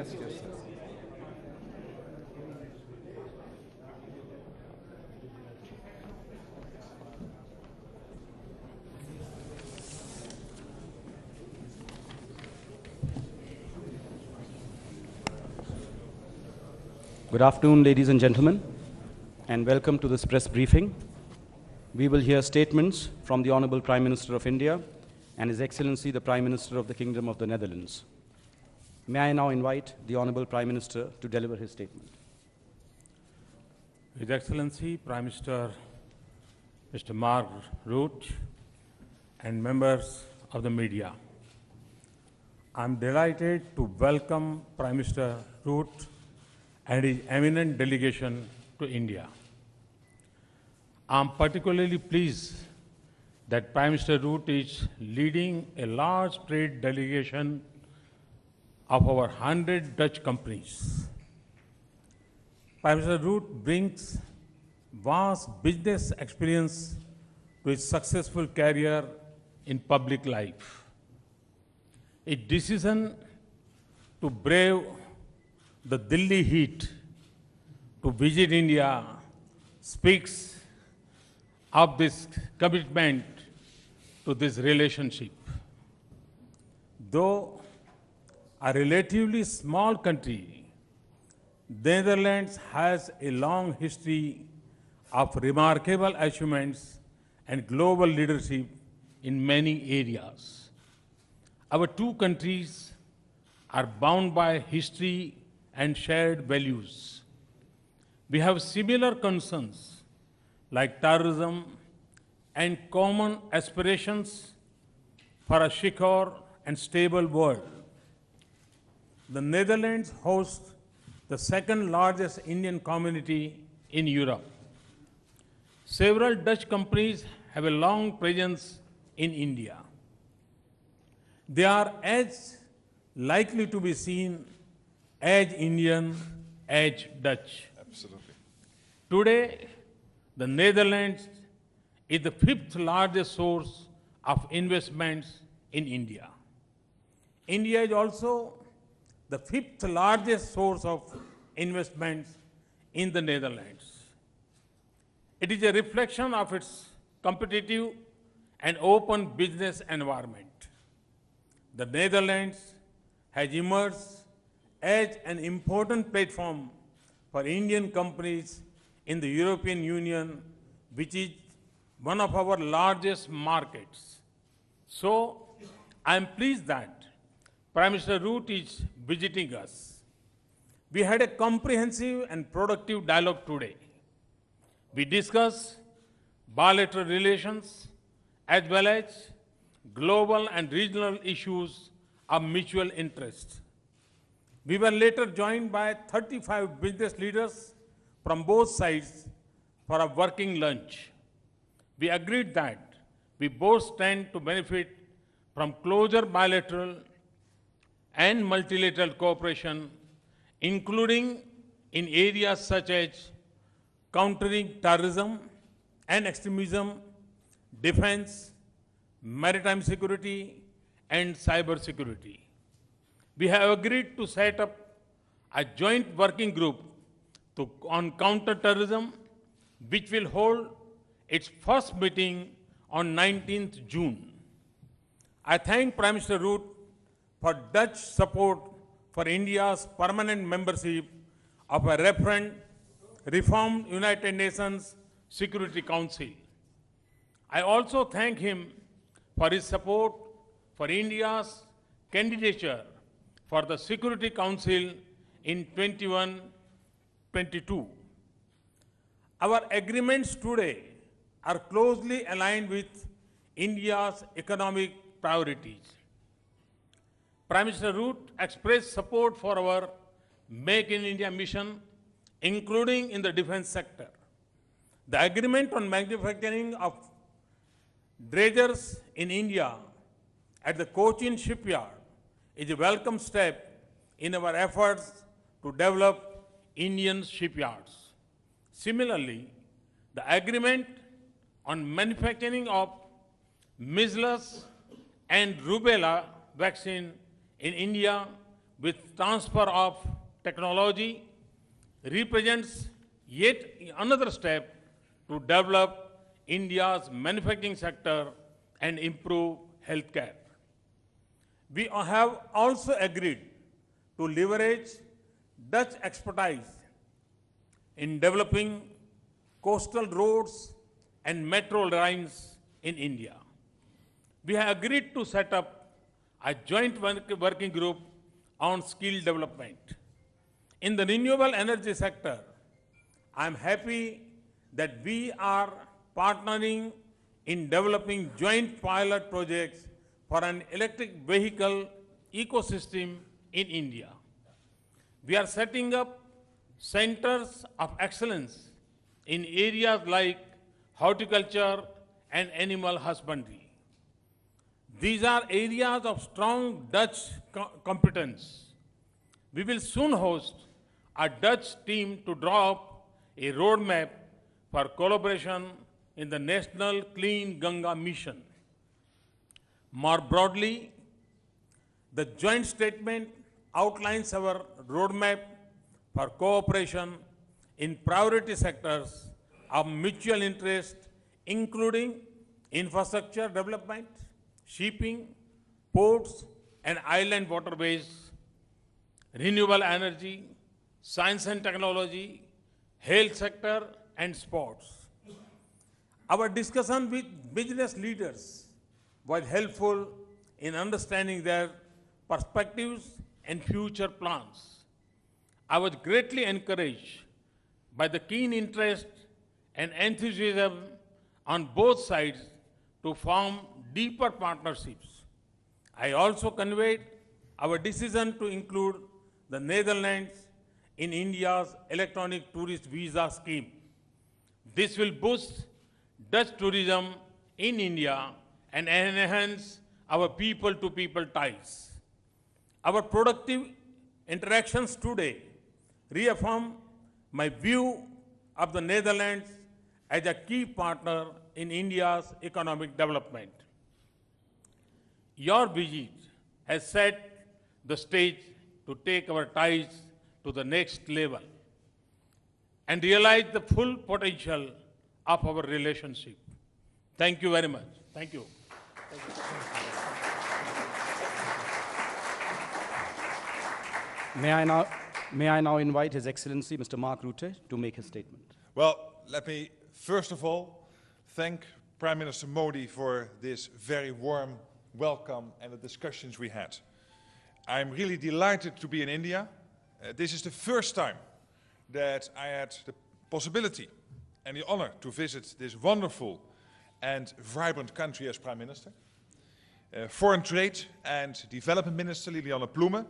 Yes, sir. Good afternoon, ladies and gentlemen, and welcome to this press briefing. We will hear statements from the Honorable Prime Minister of India and His Excellency the Prime Minister of the Kingdom of the Netherlands. May I now invite the Honorable Prime Minister to deliver his statement. His Excellency Prime Minister Mr. Mark Rutte and members of the media, I am delighted to welcome Prime Minister Rutte and his eminent delegation to India. I am particularly pleased that Prime Minister Rutte is leading a large trade delegation of over 100 Dutch companies. Prime Minister Rutte brings vast business experience to his successful career in public life. His decision to brave the Delhi heat to visit India speaks of this commitment to this relationship. Though a relatively small country, the Netherlands has a long history of remarkable achievements and global leadership in many areas. Our two countries are bound by history and shared values. We have similar concerns like terrorism and common aspirations for a secure and stable world. The Netherlands hosts the second largest Indian community in Europe. Several Dutch companies have a long presence in India. They are as likely to be seen as Indian as Dutch. Absolutely. Today, the Netherlands is the fifth largest source of investments in India. India is also the fifth largest source of investments in the Netherlands. It is a reflection of its competitive and open business environment. The Netherlands has emerged as an important platform for Indian companies in the European Union, which is one of our largest markets. So, I am pleased that Prime Minister Rutte is visiting us. We had a comprehensive and productive dialogue today. We discussed bilateral relations as well as global and regional issues of mutual interest. We were later joined by 35 business leaders from both sides for a working lunch. We agreed that we both stand to benefit from closer bilateral and multilateral cooperation, including in areas such as countering terrorism and extremism, defense, maritime security, and cyber security. We have agreed to set up a joint working group on counter-terrorism, which will hold its first meeting on 19th June. I thank Prime Minister Rutte for Dutch support for India's permanent membership of a reformed United Nations Security Council. I also thank him for his support for India's candidature for the Security Council in 21-22. Our agreements today are closely aligned with India's economic priorities. Prime Minister Rutte expressed support for our Make in India mission, including in the defense sector. The agreement on manufacturing of dredgers in India at the Cochin shipyard is a welcome step in our efforts to develop Indian shipyards. Similarly, the agreement on manufacturing of measles and rubella vaccine in India with transfer of technology represents yet another step to develop India's manufacturing sector and improve healthcare. We have also agreed to leverage Dutch expertise in developing coastal roads and metro lines in India. We have agreed to set up a joint working group on skill development. In the renewable energy sector, I am happy that we are partnering in developing joint pilot projects for an electric vehicle ecosystem in India. We are setting up centers of excellence in areas like horticulture and animal husbandry. These are areas of strong Dutch competence. We will soon host a Dutch team to draw up a roadmap for collaboration in the National Clean Ganga Mission. More broadly, the joint statement outlines our roadmap for cooperation in priority sectors of mutual interest, including infrastructure development, shipping, ports and island waterways, renewable energy, science and technology, health sector and sports. Our discussion with business leaders was helpful in understanding their perspectives and future plans. I was greatly encouraged by the keen interest and enthusiasm on both sides to form deeper partnerships. I also conveyed our decision to include the Netherlands in India's electronic tourist visa scheme. This will boost Dutch tourism in India and enhance our people-to-people ties. Our productive interactions today reaffirm my view of the Netherlands as a key partner in India's economic development. Your visit has set the stage to take our ties to the next level and realize the full potential of our relationship. Thank you very much. Thank you. May I now invite His Excellency Mr. Mark Rutte to make his statement. Well, let me first of all thank Prime Minister Modi for this very warm welcome and the discussions we had. I'm really delighted to be in India. This is the first time that I had the possibility and the honor to visit this wonderful and vibrant country as Prime Minister. Foreign Trade and Development Minister Lilianne Ploemen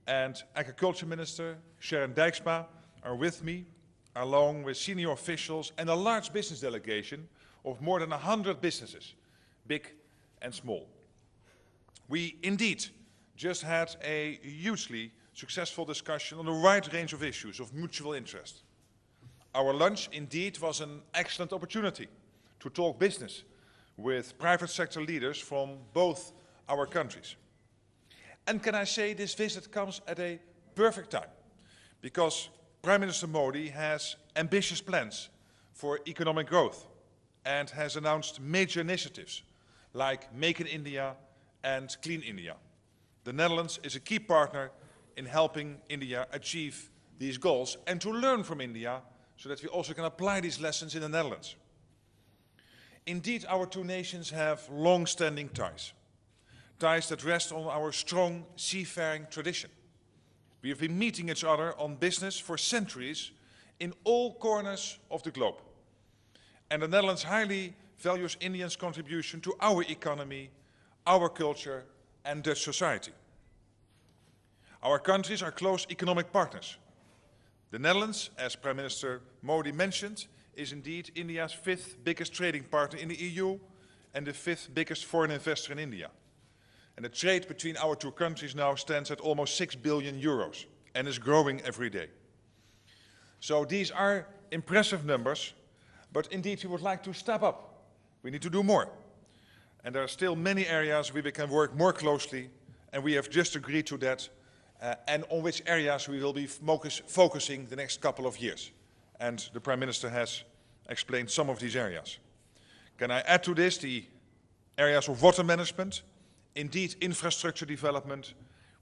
and Agriculture Minister Sharon Dijksma are with me, along with senior officials and a large business delegation of more than 100 businesses, big and small. We indeed just had a hugely successful discussion on a wide range of issues of mutual interest. Our lunch indeed was an excellent opportunity to talk business with private sector leaders from both our countries. And can I say this visit comes at a perfect time, because Prime Minister Modi has ambitious plans for economic growth and has announced major initiatives like Make in India and Clean India. The Netherlands is a key partner in helping India achieve these goals and to learn from India so that we also can apply these lessons in the Netherlands. Indeed, our two nations have long-standing ties, ties that rest on our strong seafaring tradition. We have been meeting each other on business for centuries in all corners of the globe. And the Netherlands highly values India's contribution to our economy, our culture and Dutch society. Our countries are close economic partners. The Netherlands, as Prime Minister Modi mentioned, is indeed India's fifth biggest trading partner in the EU and the fifth biggest foreign investor in India. And the trade between our two countries now stands at almost 6 billion euros and is growing every day. So these are impressive numbers, but indeed we would like to step up. We need to do more. And there are still many areas where we can work more closely, and we have just agreed to that and on which areas we will be focusing the next couple of years. And the Prime Minister has explained some of these areas. Can I add to this the areas of water management, indeed infrastructure development.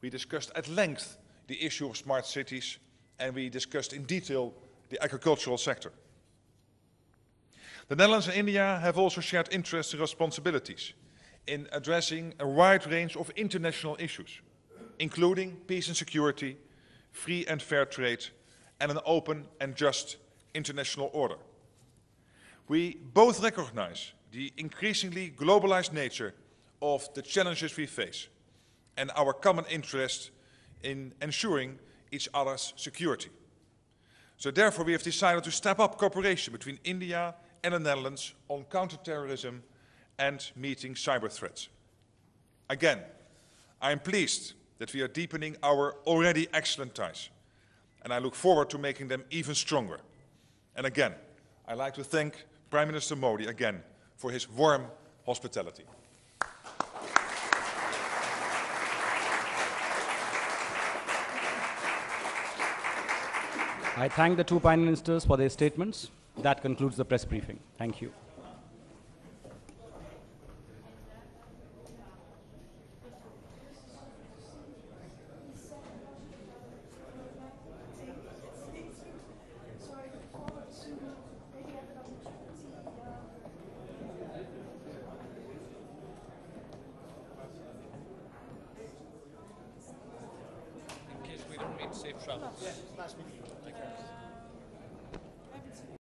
We discussed at length the issue of smart cities, and we discussed in detail the agricultural sector. The Netherlands and India have also shared interests and responsibilities in addressing a wide range of international issues, including peace and security, free and fair trade, and an open and just international order. We both recognize the increasingly globalized nature of the challenges we face and our common interest in ensuring each other's security. So therefore we have decided to step up cooperation between India and the Netherlands on counterterrorism and meeting cyber threats. Again, I am pleased that we are deepening our already excellent ties, and I look forward to making them even stronger. And again, I'd like to thank Prime Minister Modi again for his warm hospitality. I thank the two Prime Ministers for their statements. That concludes the press briefing. Thank you. In case we don't meet, safe travels. Yes, nice meeting you. Take care.